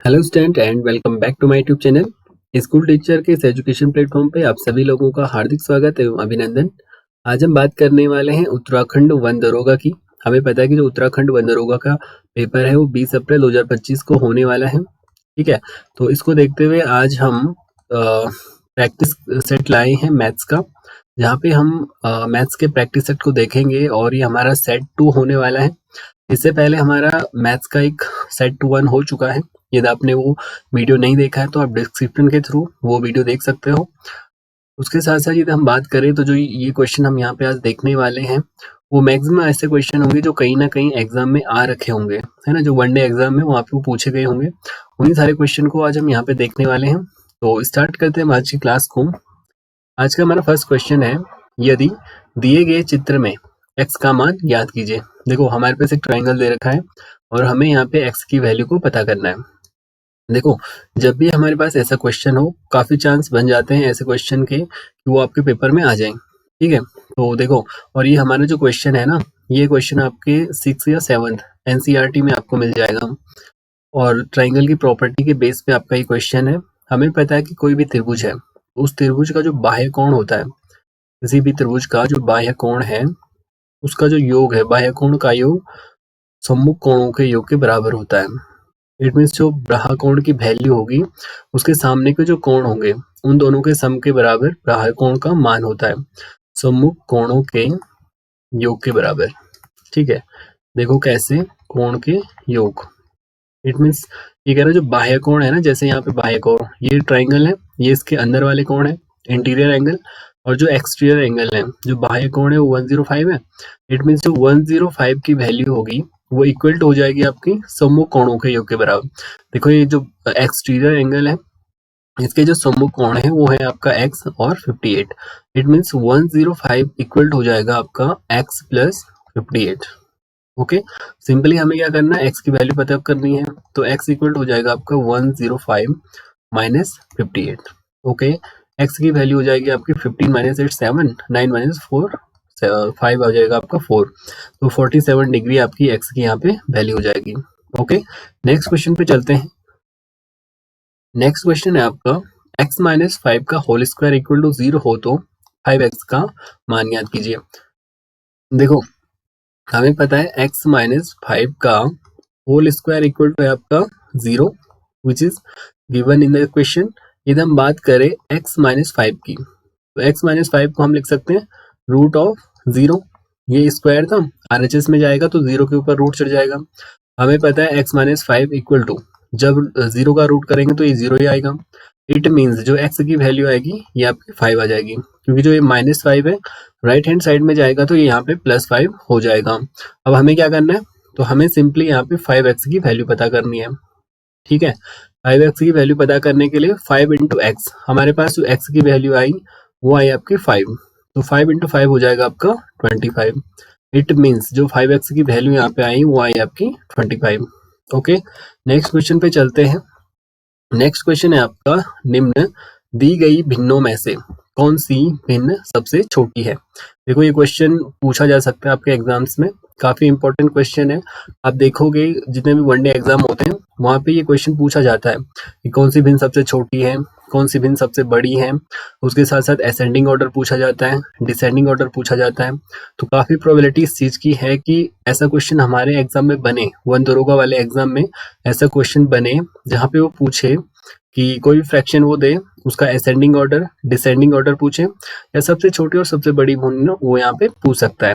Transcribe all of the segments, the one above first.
Hello student and welcome back to my YouTube channel. School teacher के इस education platform पे आप सभी लोगों का हार्दिक स्वागत एवं अभिनंदन। आज हम बात करने वाले हैं उत्तराखंड वन दरोगा की। हमें पता है कि जो उत्तराखंड वन दरोगा का पेपर है वो 20 अप्रैल 2025 को होने वाला है। ठीक है, तो इसको देखते हुए आज हम प्रैक्टिस सेट लाए हैं मैथ्स का, जहाँ पे हम मैथ्स के प्रैक्टिस सेट को देखेंगे और ये हमारा सेट 2 होने वाला है। इससे पहले हमारा मैथ्स का एक सेट 1 हो चुका है। यदि आपने वो वीडियो नहीं देखा है तो आप डिस्क्रिप्शन के थ्रू वो वीडियो देख सकते हो। उसके साथ साथ यदि हम बात करें तो जो ये क्वेश्चन हम यहाँ पे आज देखने वाले हैं वो मैक्सिमम ऐसे क्वेश्चन होंगे जो कहीं ना कहीं एग्जाम में आ रखे होंगे, है ना, जो वनडे एग्जाम में वहाँ पे वो पूछे गए होंगे। उन्हीं सारे क्वेश्चन को आज हम यहाँ पे देखने वाले हैं। तो स्टार्ट करते हैं आज की क्लास को। आज का हमारा फर्स्ट क्वेश्चन है, यदि दिए गए चित्र में x का मान ज्ञात कीजिए। देखो हमारे पास एक ट्राइंगल दे रखा है और हमें यहाँ पे x की वैल्यू को पता करना है। देखो जब भी हमारे पास ऐसा क्वेश्चन हो, काफी चांस बन जाते हैं ऐसे क्वेश्चन के कि वो आपके पेपर में आ जाएं। ठीक है, तो देखो, और ये हमारा जो क्वेश्चन है ना, ये क्वेश्चन आपके 6 या 7th एनसीईआरटी में आपको मिल जाएगा। और ट्राइंगल की प्रॉपर्टी के बेस पे आपका ये क्वेश्चन है। हमें पता है कि कोई भी त्रिभुज है, उस त्रिभुज का जो बाह्य कोण होता है, किसी भी त्रिभुज का जो बाह्य कोण है उसका जो योग है, बाह्य कोण का योग सम्मुख कोणों के योग के बराबर होता है। इट मीन्स जो बाह्य कोण की वैल्यू होगी उसके सामने के जो कोण होंगे उन दोनों के सम के बराबर बाह्य कोण का मान होता है, सम्मुख कोणों के योग के बराबर। ठीक है, देखो कैसे, कोण के योग। इट मीन्स ये कह रहा है जो बाह्य कोण है ना, जैसे यहाँ पे बाह्य कोण, ये ट्राइंगल है, ये इसके अंदर वाले कोण है इंटीरियर एंगल, और जो एक्सटीरियर एंगल है, जो बाह्य कोण है वो 105 है। इट मीन्स जो 105 की वैल्यू होगी वो इक्वल टू हो जाएगी आपकी सम्मुख कोणों के योग के बराबर। देखो ये जो एक्सटीरियर एंगल है इसके जो सम्मुख कोण है वो है आपका x और 58। इट मीन्स 105 इक्वल टू हो जाएगा आपका x प्लस 58। ओके, सिंपली हमें क्या करना है, x की वैल्यू पता करनी है, तो x इक्वल हो जाएगा आपका 105 माइनस 58। ओके, x की वैल्यू हो जाएगी आपकी 15 माइनस 8 7, 9 माइनस 4 5 आ जाएगा आपका 4, तो 47 डिग्री आपकी x की यहाँ पे वैल्यू हो जाएगी। ओके, नेक्स्ट क्वेश्चन पे चलते हैं। नेक्स्ट क्वेश्चन है आपका, x माइनस 5 का होल स्क्वायर इक्वल टू 0 हो तो 5x का मान ज्ञात कीजिए। देखो हमें पता है x माइनस 5 का होल स्क्वायर इक्वल टू है आपका 0 which is given in the question. यदि हम बात करें x माइनस 5 की, तो x माइनस 5 को हम लिख सकते हैं रूट ऑफ 0। ये स्क्वायर था, RHS में जाएगा तो 0 के ऊपर रूट चढ़ जाएगा। हमें पता है x माइनस 5 इक्वल टू, जब 0 का रूट करेंगे तो ये 0 ही आएगा। इट मीन्स जो x की वैल्यू आएगी ये आपकी 5 आ जाएगी, क्योंकि जो ये माइनस 5 है राइट हैंड साइड में जाएगा तो ये यहाँ पे प्लस 5 हो जाएगा। अब हमें क्या करना है, तो हमें सिंपली यहाँ पे 5x की वैल्यू पता करनी है। ठीक है, 5x की वैल्यू पता करने के लिए 5 इंटू एक्स, हमारे पास जो x की वैल्यू आई वो आई आपकी 5, तो 5 इंटू 5 हो जाएगा आपका 25। इट मीन्स जो 5x की वैल्यू यहाँ पे आई वो आई आपकी 25। ओके, नेक्स्ट क्वेश्चन पे चलते हैं। नेक्स्ट क्वेश्चन है आपका, निम्न दी गई भिन्नों में से कौन सी भिन्न सबसे छोटी है। देखो ये क्वेश्चन पूछा जा सकता है आपके एग्जाम्स में, काफी इंपॉर्टेंट क्वेश्चन है। आप देखोगे जितने भी वनडे एग्जाम होते हैं वहां पे ये क्वेश्चन पूछा जाता है कि कौन सी भिन्न सबसे छोटी है, कौन सी भिन्न सबसे बड़ी है। उसके साथ साथ असेंडिंग ऑर्डर पूछा जाता है, डिसेंडिंग ऑर्डर पूछा जाता है। तो काफी प्रोबेबिलिटी इस चीज की है कि ऐसा क्वेश्चन हमारे एग्जाम में बने, वन दरोगा वाले एग्जाम में ऐसा क्वेश्चन बने जहाँ पे वो पूछे कि कोई भी फ्रैक्शन वो दे, उसका असेंडिंग ऑर्डर डिसेंडिंग ऑर्डर पूछे, या सबसे छोटी और सबसे बड़ी भिन्न वो यहाँ पे पूछ सकता है।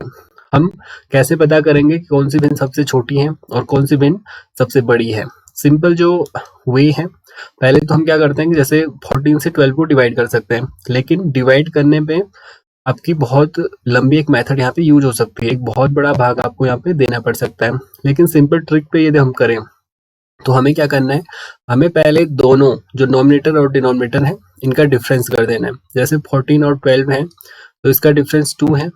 हम कैसे पता करेंगे कि कौन सी भिन्न सबसे छोटी है और कौन सी भिन्न सबसे बड़ी है। सिंपल जो वे है, पहले तो हम क्या करते हैं कि जैसे 14 से 12 को डिवाइड कर सकते हैं, लेकिन डिवाइड करने पे आपकी बहुत लंबी एक मेथड यहाँ पे यूज हो सकती है, एक बहुत बड़ा भाग आपको यहाँ पे देना पड़ सकता है। लेकिन सिंपल ट्रिक पे यदि हम करें तो हमें क्या करना है, हमें पहले दोनों जो नॉमिनेटर और डिनोमिनेटर है इनका डिफरेंस कर देना है। जैसे 14 और 12 है तो इसका डिफरेंस 2 है।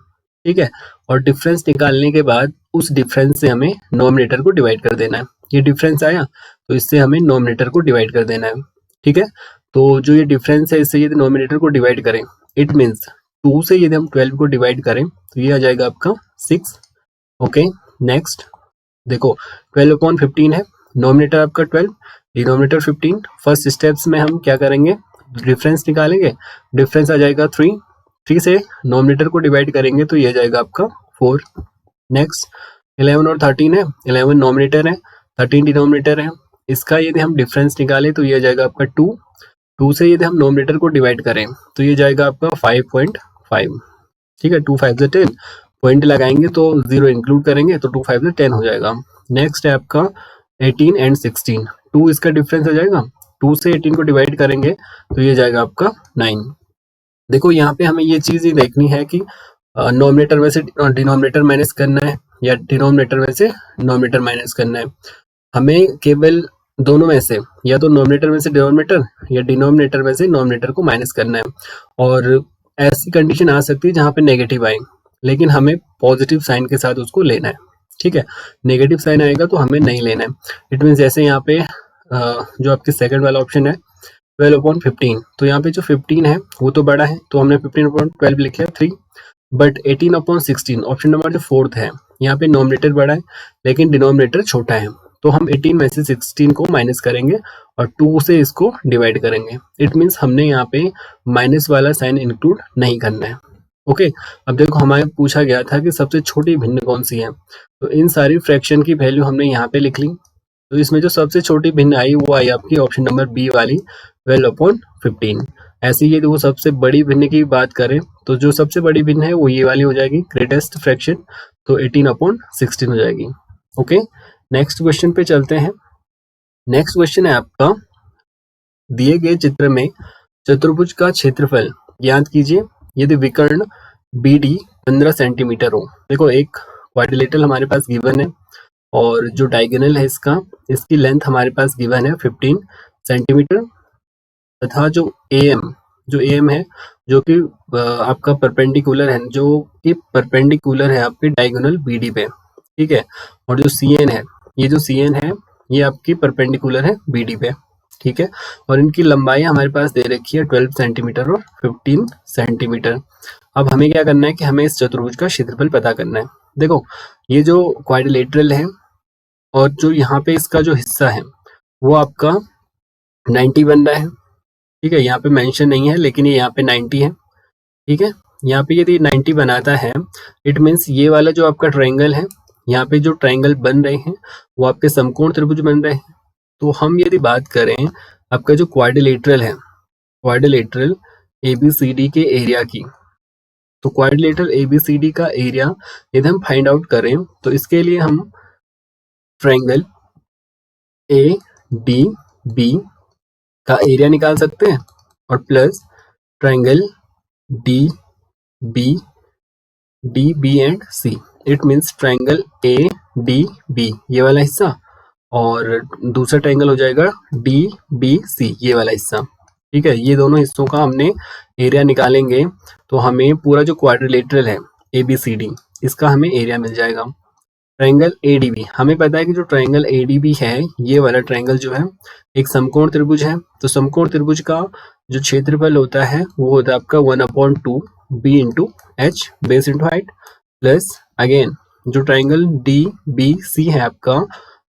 ठीक है, और डिफरेंस निकालने के बाद उस डिफरेंस से हमें नॉमिनेटर को डिवाइड कर देना है। ये डिफरेंस आया तो इससे हमें नॉमिनेटर को डिवाइड कर देना है। ठीक है, तो जो ये डिफरेंस है इससे यदि नॉमिनेटर को डिवाइड करें, इट मीन्स 2 से यदि हम 12 को डिवाइड करें तो ये आ जाएगा आपका 6। ओके, नेक्स्ट देखो 12/15 है, नॉमिनेटर आपका 12, डिनोमिनेटर 15। फर्स्ट स्टेप्स में हम क्या करेंगे, डिफरेंस निकालेंगे, डिफरेंस आ जाएगा 3, 3 से नोमिनेटर को डिवाइड करेंगे तो ये जाएगा आपका 4। नेक्स्ट 11 और 13 है, 11 नोमिनेटर है, 13 डिनोमिनेटर है, इसका यदि हम डिफरेंस निकालें तो ये जाएगा आपका 2, 2 से यदि हम नोमिनेटर को डिवाइड करें तो ये जाएगा आपका 5.5। ठीक है, 2 5 10, पॉइंट लगाएंगे तो 0 इंक्लूड करेंगे तो 2 5 10 हो जाएगा। नेक्स्ट है आपका 18 एंड 16, 2 इसका डिफरेंस आ जाएगा, 2 से 18 को डिवाइड करेंगे तो ये जाएगा आपका 9। देखो यहाँ पे हमें ये चीज ही देखनी है कि नोमिनेटर में से डिनोमिनेटर माइनस करना है या डिनोमिनेटर में से नोमिनेटर माइनस करना है। हमें केवल दोनों में से, या तो नोमिनेटर में से डिनोमिनेटर या डिनोमिनेटर में से नोमिनेटर को माइनस करना है। और ऐसी कंडीशन आ सकती है जहाँ पे नेगेटिव आए, लेकिन हमें पॉजिटिव साइन के साथ उसको लेना है। ठीक है, नेगेटिव साइन आएगा तो हमें नहीं लेना है। इट मीन जैसे यहाँ पे जो आपकी सेकंड वाला ऑप्शन है 12/15, तो यहाँ पे जो 15 है वो तो बड़ा है तो हमने 15/12 लिख लिया 3, बट 18/16 ऑप्शन नंबर जो फोर्थ है, यहाँ पे नोमिनेटर बड़ा है लेकिन डिनोमिनेटर छोटा है, तो हम 18 में से 16 को माइनस करेंगे और 2 से इसको डिवाइड करेंगे। इट मीन्स हमने यहाँ पे माइनस वाला साइन इंक्लूड नहीं करना है। ओके, अब देखो हमारे पूछा गया था कि सबसे छोटी भिन्न कौन सी है, तो इन सारी फ्रैक्शन की वैल्यू हमने यहाँ पे लिख ली। तो इसमें जो सबसे छोटी भिन्न आई वो आई आपकी ऑप्शन नंबर बी वाली 12/15। ऐसे ही यदि वो सबसे बड़ी भिन्न की बात करें तो जो सबसे बड़ी भिन्न है वो ये वाली हो जाएगी, ग्रेटेस्ट फ्रैक्शन, तो 18/16 हो जाएगी। ओके, नेक्स्ट क्वेश्चन पे चलते हैं। नेक्स्ट क्वेश्चन है आपका, दिए गए चित्र में चतुर्भुज का क्षेत्रफल ज्ञात कीजिए यदि विकर्ण BD 15 सेंटीमीटर हो। देखो एक क्वाड्रिलेटरल हमारे पास गिवन है और जो डायगोनल है इसकी लेंथ हमारे पास गिवन है 15 सेंटीमीटर, तथा जो AM है जो कि आपका परपेंडिकुलर है, जो कि परपेंडिकुलर है आपके डायगोनल BD पे। ठीक है, और जो CN है, ये जो CN है ये आपकी परपेंडिकुलर है BD पे। ठीक है, और इनकी लंबाई हमारे पास दे रखी है 12 सेंटीमीटर और 15 सेंटीमीटर। अब हमें क्या करना है कि हमें इस चतुर्भुज का क्षेत्रफल पता करना है। देखो ये जो क्वाड्रिलेटरल है और जो यहाँ पे इसका जो हिस्सा है वो आपका 90 बन रहा है। ठीक है, यहाँ पे मेंशन नहीं है लेकिन ये यहाँ पे 90 है। ठीक है, यहाँ पे यदि 90 बनाता है इट मीन्स ये वाला जो आपका ट्रायंगल है, यहाँ पे जो ट्रायंगल बन रहे हैं वो आपके समकोण त्रिभुज बन रहे हैं। तो हम यदि बात करें आपका जो क्वाड्रिलेटरल है, क्वाड्रिलेटरल ABCD के एरिया की, तो क्वाड्रिलेटरल ABCD का एरिया यदि हम फाइंड आउट करें तो इसके लिए हम ट्रायंगल ADB का एरिया निकाल सकते हैं और plus triangle DB and C। It means triangle ADB ये वाला हिस्सा और दूसरा ट्रायंगल हो जाएगा DBC ये वाला हिस्सा। ठीक है, ये दोनों हिस्सों का हमने एरिया निकालेंगे तो हमें पूरा जो क्वाड्रिलेटरल है ABCD इसका हमें एरिया मिल जाएगा। ट्रायंगल ADB, हमें पता है कि जो ट्रायंगल ADB है ये वाला ट्रायंगल जो है एक समकोण त्रिभुज है, तो समकोण त्रिभुज का जो क्षेत्रफल होता है वो होता है आपका 1/2 B into H base into height, plus again जो ट्रायंगल DBC है आपका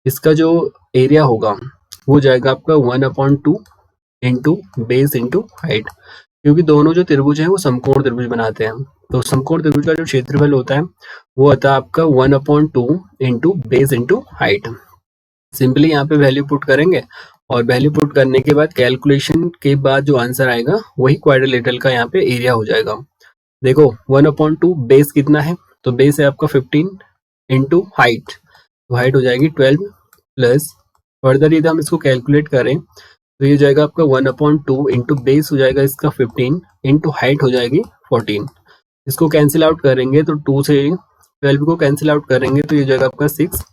इसका जो एरिया होगा वो जाएगा आपका 1/2 इंटू बेस इंटू हाइट, क्योंकि दोनों जो त्रिभुज है वो समकोण त्रिभुज बनाते हैं। तो समकोण त्रिभुज का जो क्षेत्रफल होता है वो होता है आपका 1/2 into base into height. Simply यहाँ पे वैल्यू पुट करेंगे और वैल्यू पुट करने के बाद कैलकुलेशन के बाद जो आंसर आएगा वही क्वाड्रिलेटरल का यहाँ पे एरिया हो जाएगा। देखो 1/2 बेस कितना है, तो बेस है आपका 15 इंटू हाइट, तो हाइट हो जाएगी 12 प्लस फर्दर यदि हम इसको कैलकुलेट करें तो ये जाएगा आपका 1/2 इंटू बेस हो जाएगा इसका 15 इंटू हाइट हो जाएगी 14। इसको कैंसिल आउट करेंगे तो 2 से 12 को कैंसिल आउट करेंगे तो ये जाएगा आपका 6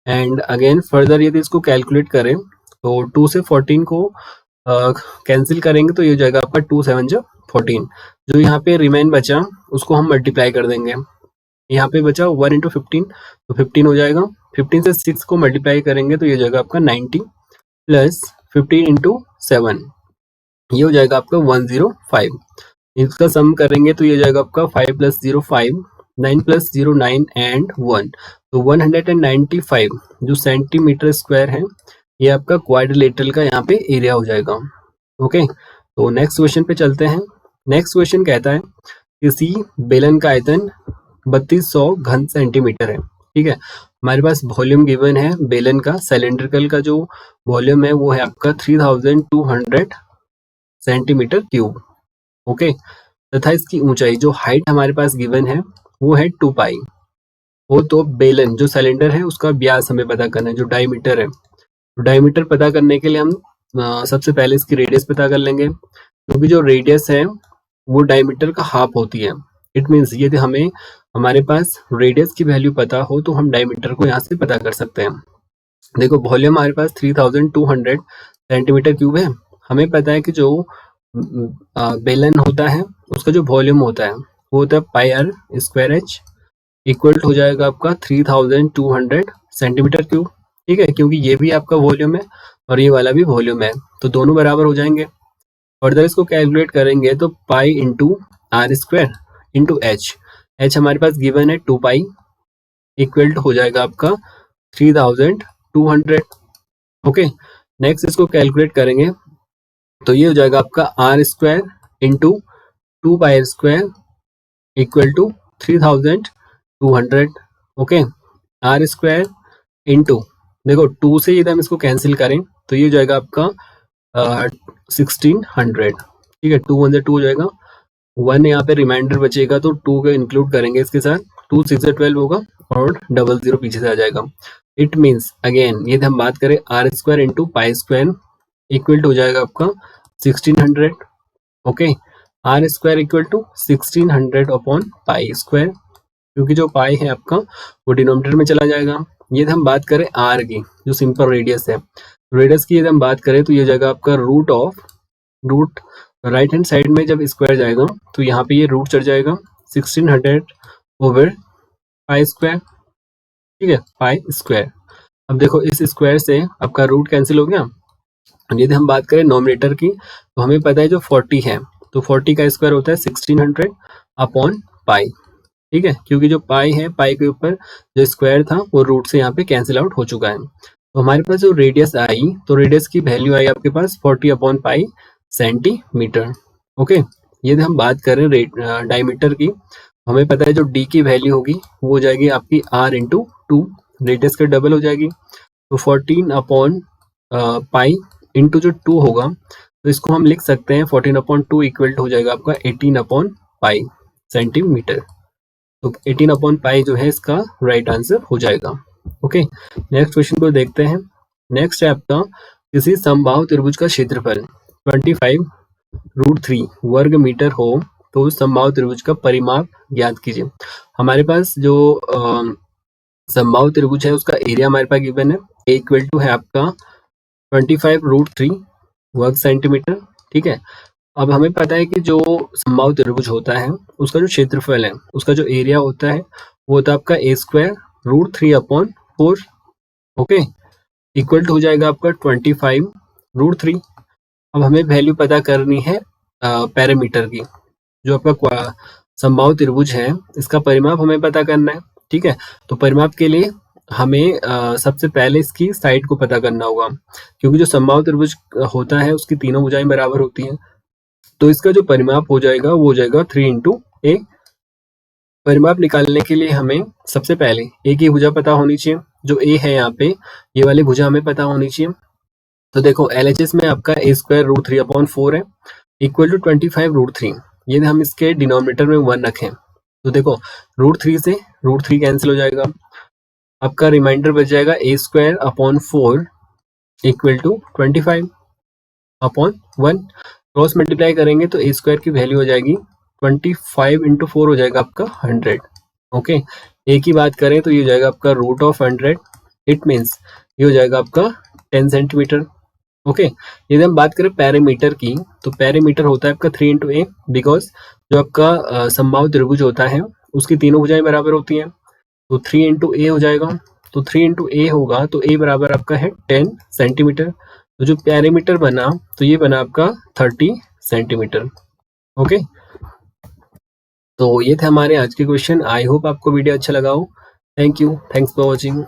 एंड अगेन फर्दर यदि इसको कैलकुलेट करें तो 2 से 14 को कैंसिल करेंगे तो ये जाएगा आपका 2 7 जो 14। जो यहाँ पे रिमेन बचा उसको हम मल्टीप्लाई कर देंगे, यहाँ पे बचा 1 इंटू 15 तो 15 हो जाएगा, 15 से 6 को मल्टीप्लाई करेंगे तो ये जाएगा आपका 90 प्लस 15 इंटू 7 ये हो जाएगा आपका 105। इसका सम करेंगे तो ये जाएगा आपका 5 + 0 5, 9 + 0 9 एंड 1, तो 195 जो सेंटीमीटर स्क्वायर है ये आपका क्वाड्रिलेटरल का यहाँ पे एरिया हो जाएगा। ओके, तो नेक्स्ट क्वेश्चन पे चलते हैं। नेक्स्ट क्वेश्चन कहता है किसी बेलन का आयतन 3200 घन सेंटीमीटर है। ठीक है, हमारे पास वॉल्यूम गिवन है बेलन का, सिलेंड्रिकल का जो वॉल्यूम है वो है आपका 3200 सेंटीमीटर क्यूब। ओके, तथा इसकी ऊंचाई जो हाइट हमारे पास गिवन है वो है 2 पाई। वो तो बेलन जो सिलेंडर है उसका व्यास हमें पता करना है, जो डायमीटर है। तो डायमीटर पता करने के लिए हम सबसे पहले इसकी रेडियस पता कर लेंगे, क्योंकि जो रेडियस है वो डायमीटर का हाफ होती है। इट मीन्स यदि हमें हमारे पास रेडियस की वैल्यू पता हो तो हम डायमीटर को यहाँ से पता कर सकते हैं। देखो वॉल्यूम हमारे पास 3200 सेंटीमीटर क्यूब है। हमें पता है कि जो बेलन होता है उसका जो वॉल्यूम होता है वो होता है पाई आर स्क्वायर एच, इक्वल हो जाएगा आपका 3200 सेंटीमीटर क्यूब। ठीक है, क्योंकि ये भी आपका वॉल्यूम है और ये वाला भी वॉल्यूम है, तो दोनों बराबर हो जाएंगे। फर्दर इसको कैलकुलेट करेंगे तो pi into r square into h हमारे पास गिवन है 2 पाई, इक्वल हो जाएगा आपका 3200। ओके, नेक्स्ट इसको कैलकुलेट करेंगे तो ये हो जाएगा आपका r square into 2 pi square equal to 3200। Okay, r square into, देखो 2 से यदि हम इसको कैंसिल करें तो ये हो जाएगा आपका 1600। ठीक है, 2 1 से 2 हो जाएगा, 1 यहाँ पे रिमाइंडर बचेगा तो 2 को इंक्लूड करेंगे इसके साथ, 2 6 से 12 होगा और 00 पीछे से आ जाएगा। इट मीन्स अगेन यदि हम बात करें r square into pi square equal हो जाएगा आपका 1600। Okay, r square equal to 1600 upon pi square, क्योंकि जो पाई है आपका वो डिनोमिनेटर में चला जाएगा। यदि हम बात करें आर की, जो सिंपल रेडियस है, रेडियस की यदि हम बात करें तो ये हो जाएगा आपका रूट राइट हैंड साइड में जब स्क्वायर जाएगा तो यहाँ पे ये रूट चढ़ जाएगा 1600 ओवर पाई स्क्वायर। ठीक है, पाई स्क्वायर। अब देखो इस स्क्वायर से आपका रूट कैंसिल हो गया। यदि हम बात करें नॉमिनेटर की तो हमें पता है जो 40 है तो 40 का स्क्वायर होता है 1600 अपॉन पाई। ठीक है, क्योंकि जो पाई है, पाई के ऊपर जो स्क्वायर था वो रूट से यहाँ पे कैंसिल आउट हो चुका है। तो हमारे पास जो रेडियस आई तो रेडियस की वैल्यू आई आपके पास 40 अपॉन पाई सेंटीमीटर। ओके, यदि हम बात करें डायमीटर की, हमें पता है जो डी की वैल्यू होगी वो हो जाएगी आपकी आर इंटू 2, रेडियस का डबल हो जाएगी, तो 14 अपॉन पाई इंटू जो 2 होगा तो इसको हम लिख सकते हैं 14 अपॉन 2 इक्वल हो जाएगा आपका 18 अपॉन पाई सेंटीमीटर। तो 18 अपॉन पाई जो है इसका राइट आंसर हो जाएगा। ओके, नेक्स्ट क्वेश्चन को देखते हैं। नेक्स्ट है आपका किसी समबाहु त्रिभुज का क्षेत्रफल 25√3 वर्ग मीटर हो तो उस समबाहु त्रिभुज का परिमाप ज्ञात कीजिए। हमारे पास जो समबाहु त्रिभुज है उसका एरिया हमारे पास गिवन है, इक्वल टू है आपका 25√3 वर्ग सेंटीमीटर। ठीक है, अब हमें पता है कि जो समबाहु त्रिभुज होता है उसका जो क्षेत्रफल है, उसका जो एरिया होता है वो होता है आपका ए स्क्वायर √3 अपॉन 4। ओके, इक्वल हो जाएगा आपका 25√3। अब हमें वैल्यू पता करनी है पैरामीटर की, जो आपका समबाहु त्रिभुज है इसका परिमाप हमें पता करना है। ठीक है, तो परिमाप के लिए हमें सबसे पहले इसकी साइड को पता करना होगा, क्योंकि जो समबाहु त्रिभुज होता है उसकी तीनों भुजाएं बराबर होती हैं। तो इसका जो परिमाप हो जाएगा वो हो जाएगा 3 इंटू ए। परिमाप निकालने के लिए हमें सबसे पहले ए की भुजा पता होनी चाहिए, जो ए है यहाँ पे ये वाली भुजा हमें पता होनी चाहिए। तो देखो LHS में आपका ए स्क्वायर √3 अपॉन 4 है इक्वल टू 25√3। यदि हम इसके डिनोमिनेटर में 1 रखें तो देखो √3 से √3 कैंसिल हो जाएगा, आपका रिमाइंडर बच जाएगा A square upon 4 equal to 25 अपॉन 1। क्रॉस मल्टीप्लाई करेंगे तो ए स्क्वायर की वैल्यू हो जाएगी 25 इंटू 4 हो जाएगा आपका 100। ओके, ए की बात करें तो ये हो जाएगा आपका √100। इट मीन्स ये हो जाएगा आपका 10 सेंटीमीटर। ओके, यदि हम बात करें पैरामीटर की तो पैरामीटर होता है आपका 3 इंटू ए, बिकॉज जो आपका समबाहु त्रिभुज होता है उसकी तीनों भुजाएं बराबर होती हैं, तो 3 इंटू ए हो जाएगा। तो 3 इंटू ए होगा तो ए बराबर आपका है 10 सेंटीमीटर। तो जो पैरामीटर बना तो ये बना आपका 30 सेंटीमीटर। ओके, तो ये थे हमारे आज के क्वेश्चन। आई होप आपको वीडियो अच्छा लगा हो। Thank you, thanks for watching.